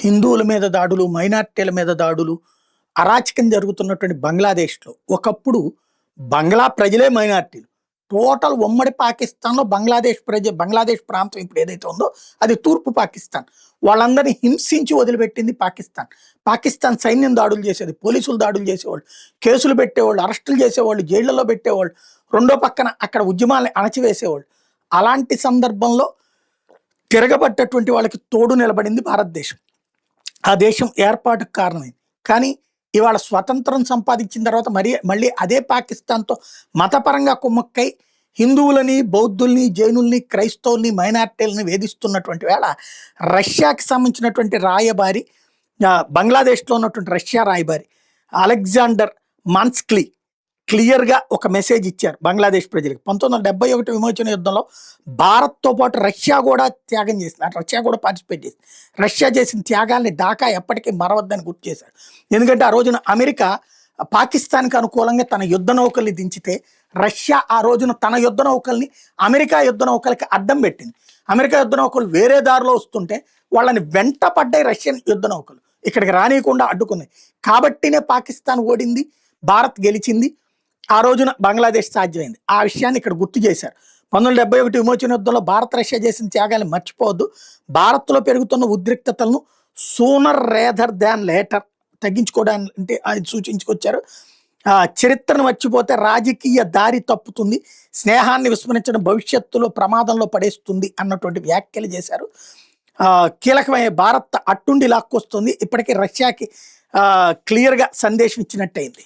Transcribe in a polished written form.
హిందువుల మీద దాడులు, మైనారిటీల మీద దాడులు, అరాచకం జరుగుతున్నటువంటి బంగ్లాదేశ్‌లో ఒకప్పుడు బంగ్లా ప్రజలే మైనారిటీలు. టోటల్ ఉమ్మడి పాకిస్తాన్‌లో బంగ్లాదేశ్ ప్రాంతం ఇప్పుడు ఏదైతే ఉందో అది తూర్పు పాకిస్తాన్. వాళ్ళందరిని హింసించి వదిలిపెట్టింది పాకిస్తాన్. పాకిస్తాన్ సైన్యం దాడులు చేసేది, పోలీసులు దాడులు చేసేవాళ్ళు, కేసులు పెట్టేవాళ్ళు, అరెస్టులు చేసేవాళ్ళు, జైళ్లలో పెట్టేవాళ్ళు. రెండో పక్కన అక్కడ ఉద్యమాల్ని అణచివేసేవాళ్ళు. అలాంటి సందర్భంలో తిరగబడ్డటువంటి వాళ్ళకి తోడు నిలబడింది భారతదేశం. ఆ దేశం ఏర్పాటుకు కారణమైంది. కానీ ఇవాళ స్వతంత్రం సంపాదించిన తర్వాత మళ్ళీ అదే పాకిస్తాన్‌తో మతపరంగా కుమ్మక్కై హిందువులని, బౌద్ధుల్ని, జైనుల్ని, క్రైస్తవుల్ని, మైనారిటీలని వేధిస్తున్నటువంటి వేళ రష్యాకి సంబంధించినటువంటి రాయబారి బంగ్లాదేశ్‌లో ఉన్నటువంటి రష్యా రాయబారి అలెగ్జాండర్ మాన్స్క్లీ క్లియర్‌గా ఒక మెసేజ్ ఇచ్చారు బంగ్లాదేశ్ ప్రజలకు. 1971 విమోచన యుద్ధంలో భారత్‌తో పాటు రష్యా కూడా త్యాగం చేసింది. రష్యా కూడా పార్టిసిపేట్ చేసింది. రష్యా చేసిన త్యాగాల్ని ఢాకా ఎప్పటికీ మరవద్దని గుర్తు చేశారు. ఎందుకంటే ఆ రోజున అమెరికా పాకిస్తాన్‌కి అనుకూలంగా తన యుద్ధ నౌకల్ని దించితే రష్యా ఆ రోజున తన యుద్ధ నౌకల్ని అమెరికా యుద్ధ నౌకలకి అడ్డం పెట్టింది. అమెరికా యుద్ధ నౌకలు వేరే దారిలో వస్తుంటే వాళ్ళని వెంట పడ్డాయి రష్యన్ యుద్ధ నౌకలు. ఇక్కడికి రానియకుండా అడ్డుకున్నాయి. కాబట్టినే పాకిస్తాన్ ఓడింది, భారత్ గెలిచింది. ఆ రోజున బంగ్లాదేశ్ సాధ్యమైంది. ఆ విషయాన్ని ఇక్కడ గుర్తు చేశారు. 1971 విమోచన యుద్ధంలో భారత్ రష్యా చేసిన త్యాగాన్ని మర్చిపోవద్దు. భారత్లో పెరుగుతున్న ఉద్రిక్తతలను సూనర్ రేదర్ దాన్ లేటర్ తగ్గించుకోవడానికి అంటే ఆయన సూచించుకొచ్చారు. చరిత్రను మర్చిపోతే రాజకీయ దారి తప్పుతుంది, స్నేహాన్ని విస్మరించడం భవిష్యత్తులో ప్రమాదంలో పడేస్తుంది అన్నటువంటి వ్యాఖ్యలు చేశారు. కీలకమైన భారత్ అట్టుండి లాక్కొస్తుంది. ఇప్పటికీ రష్యాకి క్లియర్గా సందేశం ఇచ్చినట్టయింది.